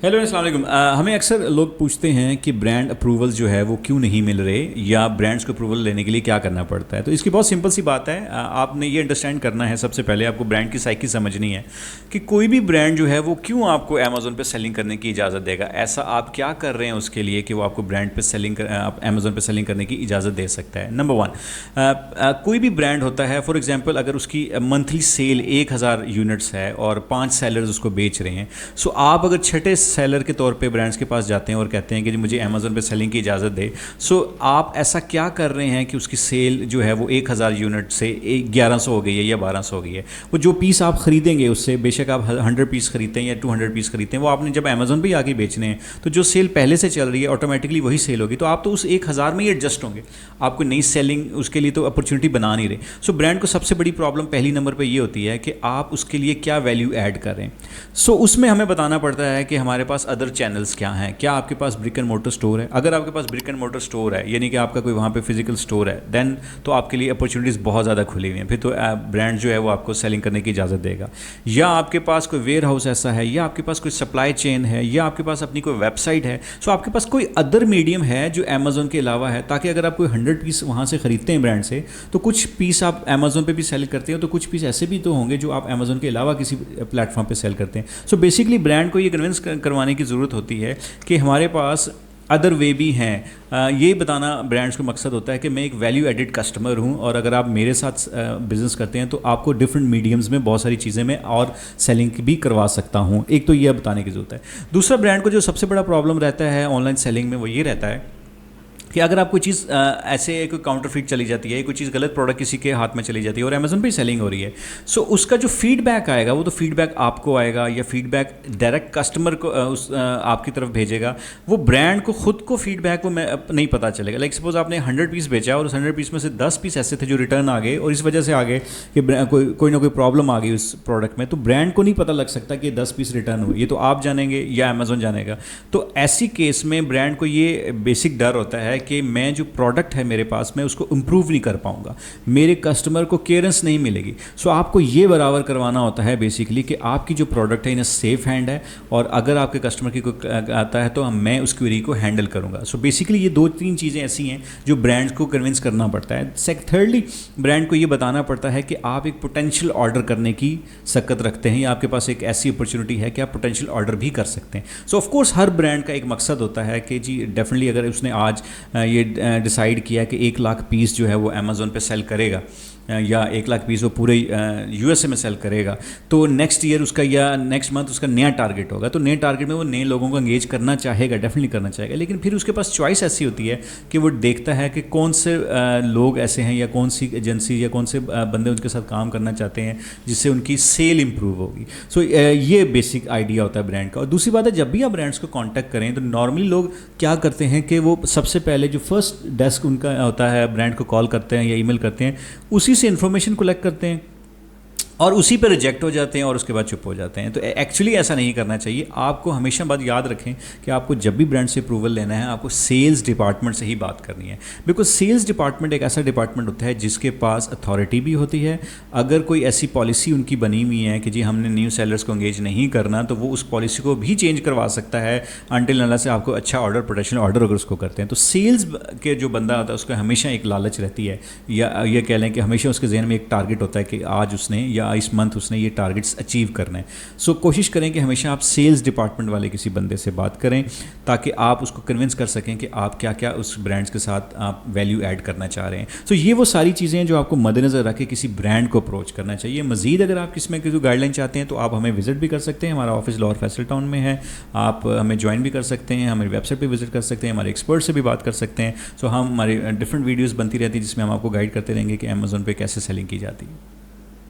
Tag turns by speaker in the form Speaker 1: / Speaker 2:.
Speaker 1: Hello अस्सलाम वालेकुम। हमें अक्सर लोग पूछते हैं कि ब्रांड अप्रूवल जो है वो क्यों नहीं मिल रहे, या ब्रांड्स को अप्रूवल लेने के लिए क्या करना पड़ता है। तो इसकी बहुत सिंपल सी बात है। आपने ये अंडरस्टैंड करना है, सबसे पहले आपको ब्रांड की साइकी समझनी है कि कोई भी ब्रांड जो है वो क्यों आपको अमेज़न पे सेलिंग करने की इजाज़त देगा। ऐसा आप क्या कर रहे हैं उसके लिए कि वो आपको ब्रांड पे अमेज़न पे सेलिंग करने की इजाज़त दे सकता है। नंबर वन, कोई भी ब्रांड होता है, फॉर एग्जांपल अगर उसकी मंथली सेल 1000 यूनिट्स है और 5 सेलर्स उसको बेच रहे हैं, सो आप अगर छठे सेलर के तौर पे ब्रांड्स के पास जाते हैं और कहते हैं कि जी मुझे अमेज़न पे सेलिंग की इजाज़त दे, सो आप ऐसा क्या कर रहे हैं कि उसकी सेल जो है वो 1000 यूनिट से 1100 हो गई है या 1200 हो गई है। वो जो पीस आप ख़रीदेंगे उससे, बेशक आप 100 पीस खरीदते हैं या 200 पीस खरीदते हैं, वो आपने जब अमेज़न पे आके बेचने हैं तो जो सेल पहले से चल रही है ऑटोमेटिकली वही सेल होगी। तो आप तो उस 1000 में ही एडजस्ट होंगे, आपको नई सेलिंग उसके लिए तो अपॉर्चुनिटी बना नहीं रहे। सो ब्रांड को सबसे बड़ी प्रॉब्लम पहली नंबर पर ये होती है कि आप उसके लिए क्या वैल्यू ऐड कर रहे हैं। सो उसमें हमें बताना पड़ता है कि हमारे पास अदर चैनल्स क्या हैं। क्या आपके पास ब्रिक एंड मोटर स्टोर है? अगर आपके पास ब्रिक एंड मोटर स्टोर है, यानी कि आपका कोई वहाँ पे फिजिकल स्टोर है, देन तो आपके लिए अपॉर्चुनिटीज़ बहुत ज़्यादा खुली हुई हैं। फिर तो ब्रांड जो है वो आपको सेलिंग करने की इजाज़त देगा। या आपके पास कोई वेयर हाउस ऐसा है, या आपके पास कोई सप्लाई चेन है, या आपके पास अपनी कोई वेबसाइट है। सो आपके पास कोई अदर मीडियम है जो अमेज़न के अलावा है, ताकि अगर आप कोई 100 पीस वहाँ से ख़रीदते हैं ब्रांड से, तो कुछ पीस आप अमेज़न पे भी सेल करते हो, तो कुछ पीस ऐसे भी तो होंगे जो आप अमेज़न के अलावा किसी प्लेटफॉर्म पे सेल करते हैं। सो बेसिकली ब्रांड को ये कन्विंस करवाने की ज़रूरत होती है कि हमारे पास अदर वे भी हैं। ये बताना ब्रांड्स का मकसद होता है कि मैं एक वैल्यू एडिड कस्टमर हूँ, और अगर आप मेरे साथ बिज़नेस करते हैं तो आपको डिफरेंट मीडियम्स में बहुत सारी चीज़ें मैं और सेलिंग भी करवा सकता हूँ। एक तो ये बताने की ज़रूरत है। दूसरा, ब्रांड को जो सबसे बड़ा प्रॉब्लम रहता है ऑनलाइन सेलिंग में, वो ये रहता है कि अगर आप कोई चीज़ ऐसे कोई काउंटरफीट चली जाती है, कोई चीज़ गलत प्रोडक्ट किसी के हाथ में चली जाती है और अमेज़न पे ही सेलिंग हो रही है, सो उसका जो फीडबैक आएगा वो तो फीडबैक आपको आएगा, या फीडबैक डायरेक्ट कस्टमर को आपकी तरफ भेजेगा। वो ब्रांड को खुद को फीडबैक वो नहीं पता चलेगा। लाइक सपोज आपने 100 पीस बेचा और उस 100 पीस में से 10 पीस ऐसे थे जो रिटर्न आ गए, और इस वजह से आ गए कि कोई ना कोई प्रॉब्लम आ गई उस प्रोडक्ट में, तो ब्रांड को नहीं पता लग सकता कि 10 पीस रिटर्न हुए। ये तो आप जानेंगे या अमेज़न जानेगा। तो ऐसी केस में ब्रांड को ये बेसिक डर होता है कि मैं जो प्रोडक्ट है मेरे पास, मैं उसको इम्प्रूव नहीं कर पाऊंगा, मेरे कस्टमर को क्लियरेंस नहीं मिलेगी। सो आपको ये बराबर करवाना होता है बेसिकली कि आपकी जो प्रोडक्ट है इन सेफ हैंड है, और अगर आपके कस्टमर की कोई आता है तो मैं उस क्वेरी को हैंडल करूंगा। सो बेसिकली ये 2-3 चीज़ें ऐसी हैं जो ब्रांड्स को कन्विंस करना पड़ता है। थर्डली, ब्रांड को ये बताना पड़ता है कि आप एक पोटेंशियल ऑर्डर करने की सकत रखते हैं, या आपके पास एक ऐसी अपॉर्चुनिटी है कि आप पोटेंशियल ऑर्डर भी कर सकते हैं। सो ऑफकोर्स हर ब्रांड का एक मकसद होता है कि जी डेफिनेटली अगर उसने आज ये डिसाइड किया कि 1 लाख पीस जो है वो अमेज़न पे सेल करेगा, या 1 लाख पीस वो पूरे यूएसए में सेल करेगा, तो नेक्स्ट ईयर उसका या नेक्स्ट मंथ उसका नया टारगेट होगा। तो नए टारगेट में वो नए लोगों को एंगेज करना चाहेगा, डेफिनेटली करना चाहेगा। लेकिन फिर उसके पास चॉइस ऐसी होती है कि वो देखता है कि कौन से लोग ऐसे हैं, या कौन सी एजेंसी या कौन से बंदे उनके साथ काम करना चाहते हैं जिससे उनकी सेल इंप्रूव होगी। सो ये बेसिक आइडिया होता है ब्रांड का। और दूसरी बात है, जब भी आप ब्रांड्स को कॉन्टैक्ट करें तो नॉर्मली लोग क्या करते हैं कि वो सबसे पहले जो फर्स्ट डेस्क उनका होता है, ब्रांड को कॉल करते हैं या ईमेल करते हैं, उसी से इन्फॉर्मेशन कलेक्ट करते हैं और उसी पर रिजेक्ट हो जाते हैं और उसके बाद चुप हो जाते हैं। तो एक्चुअली ऐसा नहीं करना चाहिए। आपको हमेशा बात याद रखें कि आपको जब भी ब्रांड से अप्रूवल लेना है, आपको सेल्स डिपार्टमेंट से ही बात करनी है, बिकॉज सेल्स डिपार्टमेंट एक ऐसा डिपार्टमेंट होता है जिसके पास अथॉरिटी भी होती है। अगर कोई ऐसी पॉलिसी उनकी बनी हुई है कि जी हमने न्यू सेलर्स को एंगेज नहीं करना, तो वो उस पॉलिसी को भी चेंज करवा सकता है अनटिल अनलेस से आपको अच्छा ऑर्डर, पोटेंशियल ऑर्डर अगर उसको करते हैं। तो सेल्स के जो बंदा होता है उसको हमेशा एक लालच रहती है, या ये कह लें कि हमेशा उसके जहन में एक टारगेट होता है कि आज उसने या इस मंथ उसने ये टारगेट्स अचीव करना है। सो कोशिश करें कि हमेशा आप सेल्स डिपार्टमेंट वाले किसी बंदे से बात करें, ताकि आप उसको कन्विंस कर सकें कि आप क्या क्या उस ब्रांड्स के साथ आप वैल्यू ऐड करना चाह रहे हैं। सो ये वो सारी चीज़ें हैं जो आपको मद्देनज़र रख के किसी ब्रांड को अप्रोच करना चाहिए। मज़ीद अगर आप इसमें कोई गाइडलाइन चाहते हैं तो आप हमें विजिट भी कर सकते हैं। हमारा ऑफिस लाहौर फैसल टाउन में है, आप हमें ज्वाइन भी कर सकते हैं, हमारी वेबसाइट पर विजिट कर सकते हैं, हमारे एक्सपर्ट से भी बात कर सकते हैं। सो हम हमारी डिफरेंट वीडियोज़ बनती रहती है जिसमें हम आपको गाइड करते रहेंगे कि अमेज़न पे कैसे सेलिंग की जाती है।